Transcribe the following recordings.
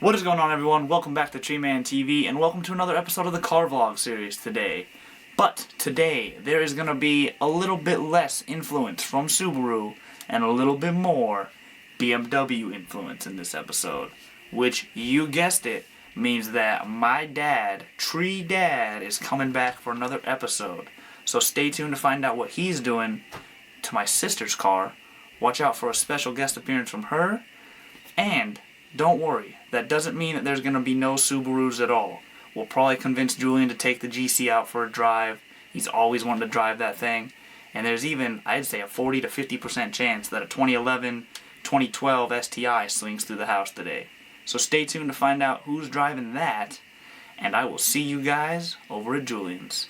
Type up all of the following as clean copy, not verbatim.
What is going on, everyone? Welcome back to Treeman TV, and welcome to another episode of the car vlog series today. But today, there is going to be a little bit less influence from Subaru and a little bit more BMW influence in this episode. Which, you guessed it, means that my dad, Tree Dad, is coming back for another episode. So stay tuned to find out what he's doing to my sister's car. Watch out for a special guest appearance from her. And don't worry, that doesn't mean that there's going to be no Subarus at all. We'll probably convince Julian to take the GC out for a drive. He's always wanted to drive that thing. And there's even, I'd say, a 40 to 50% chance that a 2011, 2012 STI swings through the house today. So stay tuned to find out who's driving that. And I will see you guys over at Julian's.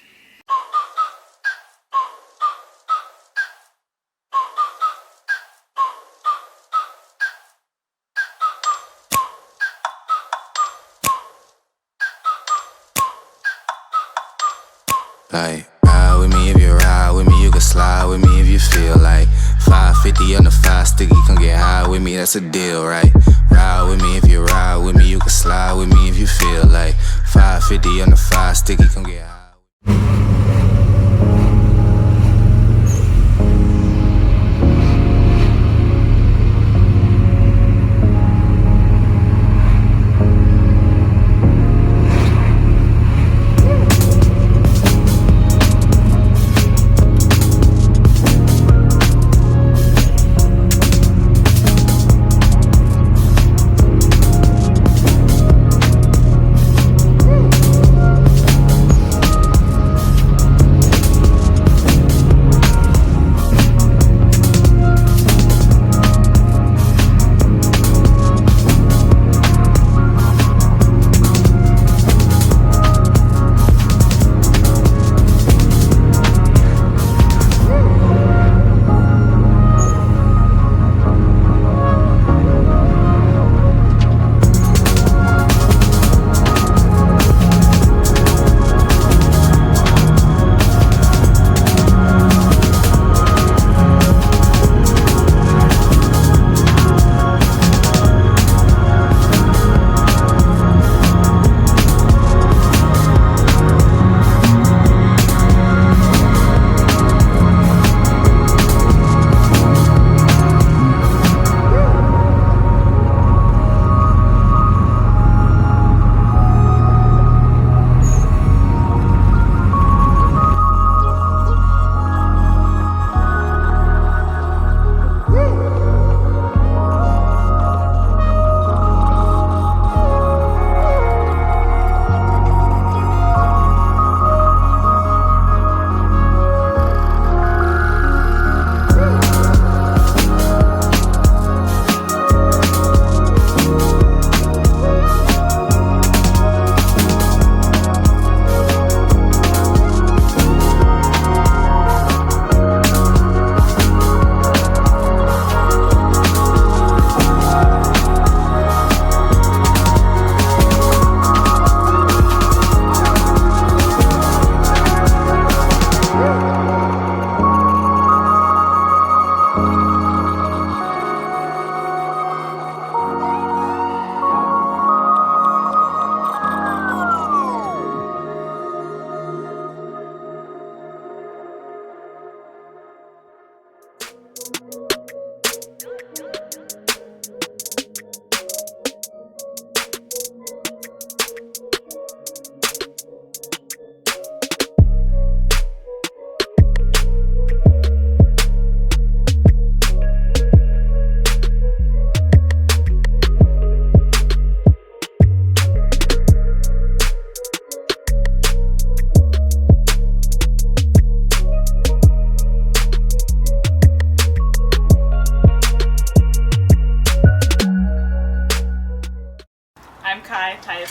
Like, ride with me if you ride with me, you can slide with me if you feel like 550 on the 5 sticky, come get high with me, that's a deal, right? Ride with me if you ride with me, you can slide with me if you feel like 550 on the 5 sticky, come get high.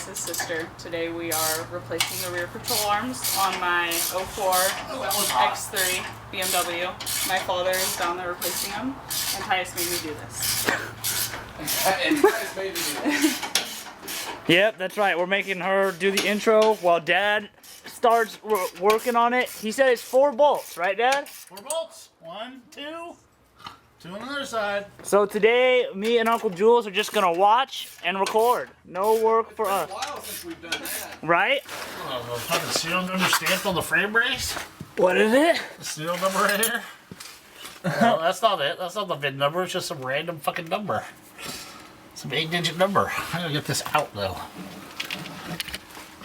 Sister. Today we are replacing the rear control arms on my 04 X3 BMW. My father is down there replacing them, and Tyus made me do this. And Tyus made me do this. Yep, that's right. We're making her do the intro while Dad starts working on it. He said it's 4 bolts, right, Dad? 4 bolts. 1, 2. Two on the other side. So today, me and Uncle Jules are just gonna watch and record. No work for us. It's been a while since we've done that. Right? Oh, the fucking serial number stamped on the frame brace. What is it? The serial number right here. No, that's not it. That's not the VIN number. It's just some random fucking number. Some 8-digit number. I gotta get this out though.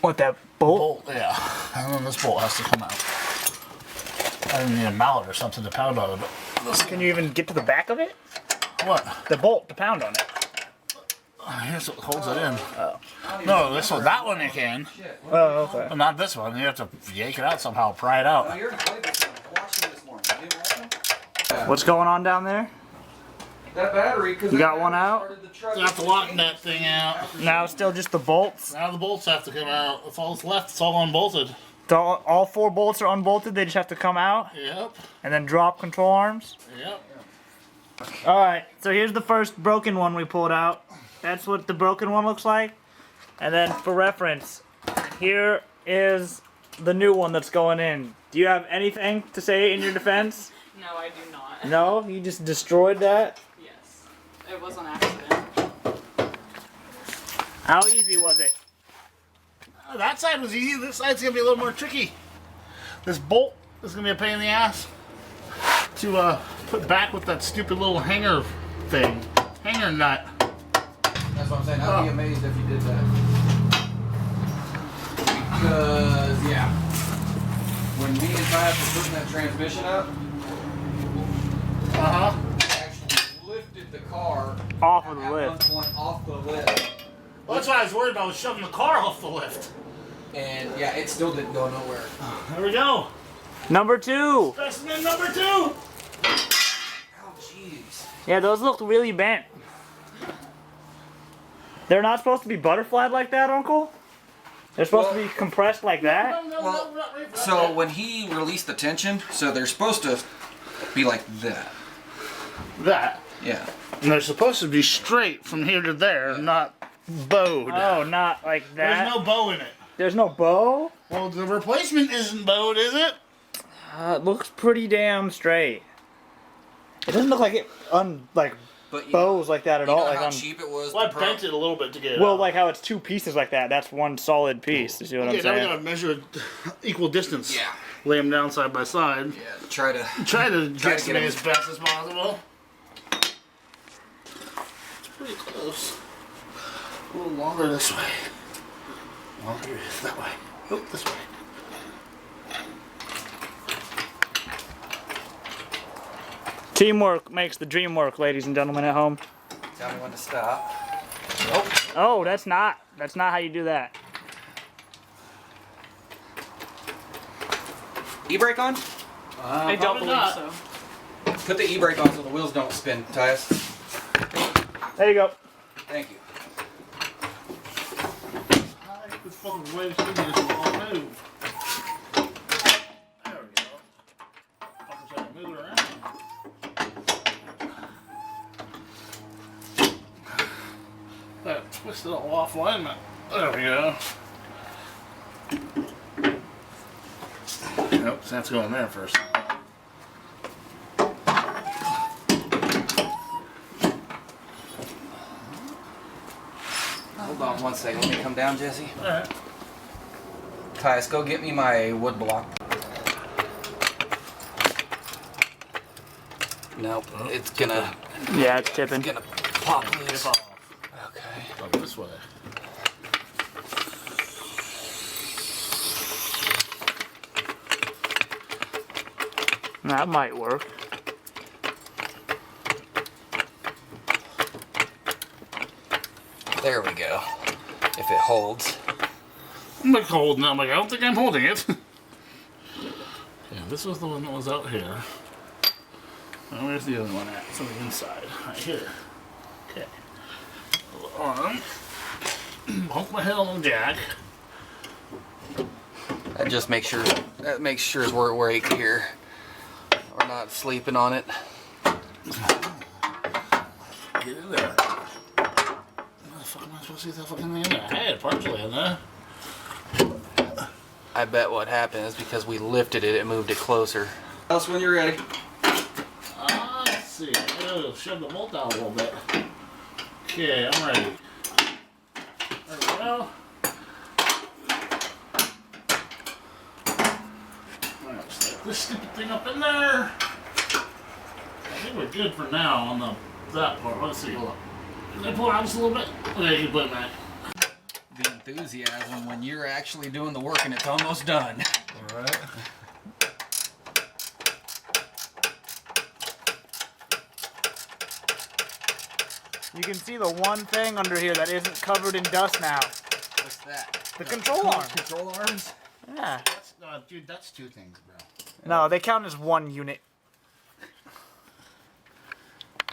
What, that bolt? Bolt, yeah. And then this bolt has to come out. I didn't need a mallet or something to pound on it, but Can you even get to the back of it? what? The bolt to pound on it. Here's what holds it in. No, this one, that one you can, Oh, okay. but not this one. You have to yank it out somehow, pry it out. Oh, you already played this one. I watched him this morning. You didn't watch him? What's going on down there? That battery, because You got one out? You have to lock that thing out. Now it's still just the bolts. Now the bolts have to come out. That's all that's left. It's all unbolted. So all 4 bolts are unbolted. They just have to come out Yep. and then drop control arms. Yep. All right. So here's the first broken one we pulled out. That's what the broken one looks like. And then for reference, here is the new one that's going in. Do you have anything to say in your defense? No, I do not. No? You just destroyed that? Yes. It was an accident. How easy was it? That side was easy. This side's gonna be a little more tricky. This bolt is gonna be a pain in the ass to put back with that stupid little hanger thing, hanger nut. That's what I'm saying. I'd be amazed if you did that. Because, yeah. When me and Ty were putting that transmission up, we actually lifted the car Off of the at lift. one point off the lift. Well, that's what I was worried about, was shoving the car off the lift. And yeah, it still didn't go nowhere. There we go. Number 2. Specimen number 2. Oh, jeez. Yeah, those look really bent. They're not supposed to be butterflied like that, Uncle? They're supposed to be compressed like that? Well, so when he released the tension, so they're supposed to be like that. That. Yeah. And they're supposed to be straight from here to there, not bowed. Oh, not like that. There's no bow in it. There's no bow? Well, the replacement isn't bowed, is it? It looks pretty damn straight. It doesn't look like it But bows like that at you all. know Like how on, cheap it was Well, I to bent it a little bit to get it well, out. like how it's 2 pieces like that. That's one solid piece. You see what Okay, I'm now we saying? gotta measure equal distance. Yeah. Lay them down side by side. Yeah, try to. Try to Try get to to get me them- as fast as possible. It's pretty close. A little longer this way. Longer that way. Oh, this way. Teamwork makes the dream work, ladies and gentlemen at home. Tell me when to stop. Oh, that's not how you do that. E-brake on? I don't probably believe not. so. Put the e-brake on so the wheels don't spin, Tyus. There you go. Thank you. This fucking way to this all move. There we go. Fucking trying to move it around. That twisted all off alignment. There we go. Nope, so that's going there first. Hold on one second. Let me come down, Jesse. Alright. Tyus, go get me my wood block. Nope, it's gonna Yeah, it's tipping. pop loose. Off. Okay. Go this way. That might work. There we go. If it holds. I'm like holding it. I'm like, I don't think I'm holding it. Yeah, this was the one that was out here. And where's the other one at? It's on the inside. Right here. Okay. Arm. Honk my head on the jack. That just makes sure we're awake here. We're not sleeping on it. Get in there. How the fuck am I supposed to get that fucking thing in there? I had it partially in there. I bet what happened is because we lifted it, it moved it closer. Tell us when you're ready. see. I'll shove the bolt out a little bit. Okay, I'm ready. There we go. Alright, slide this stupid thing up in there. I think we're good for now on that part. Let's see, hold on. Can I pull out just a little bit? Okay, you can put it back. The enthusiasm when you're actually doing the work and it's almost done. All right. You can see the one thing under here that isn't covered in dust now. What's that? The control arm. Control arms? Yeah. That's, dude, that's two things, bro. No, they count as one unit.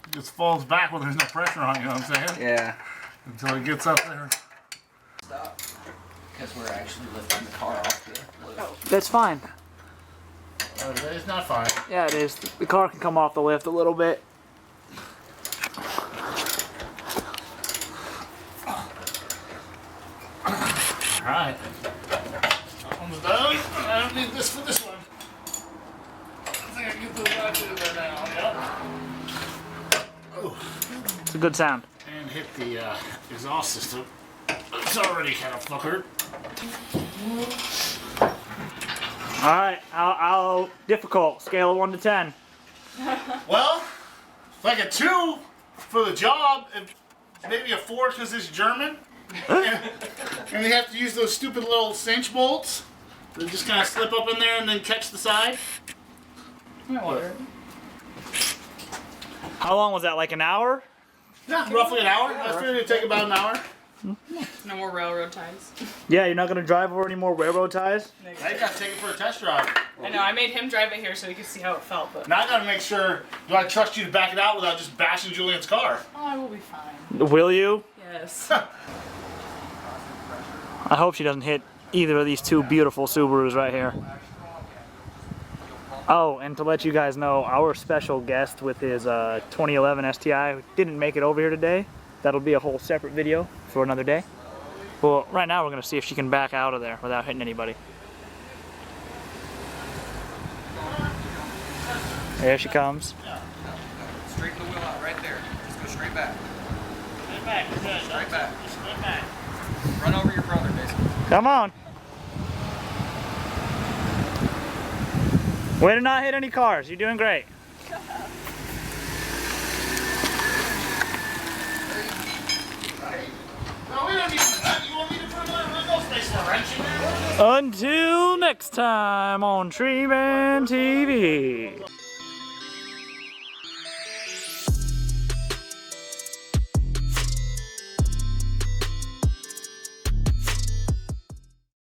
It just falls back when there's no pressure on, you know what I'm saying? Yeah. Until it gets up there. Stop. Because we're actually lifting the car off the lift. That's fine. It's not fine. Yeah, it is. The car can come off the lift a little bit. Alright. That one's done. I don't need this for this one. I think I can get those out there now. Yep. It's a good sound. And hit the exhaust system. It's already kind of fuckered. All right, I'll difficult scale of 1 to 10. Well, like a 2 for the job, and maybe a 4 because it's German. And they have to use those stupid little cinch bolts that just kind of slip up in there and then catch the side. How long was that? Like an hour? Yeah, roughly an hour. I figured it'd take about an hour. No more railroad ties. Yeah, you're not gonna drive over any more railroad ties? I gotta take it for a test drive. I know, I made him drive it here so he could see how it felt, but Now I gotta make sure, do I trust you to back it out without just bashing Julian's car? oh, I will be fine. Will you? Yes. I hope she doesn't hit either of these two beautiful Subarus right here. Oh, and to let you guys know, our special guest with his 2011 STI didn't make it over here today. That'll be a whole separate video for another day. Well, right now we're gonna see if she can back out of there without hitting anybody. There she comes. Straighten the wheel out right there. Just go straight back. Straight back, good. Straight back. Straight back. Run over your brother, basically. Come on. Way to not hit any cars. You're doing great. No, we don't need that. You want me to put no space for a wrench in there? Until next time on Tree Man TV.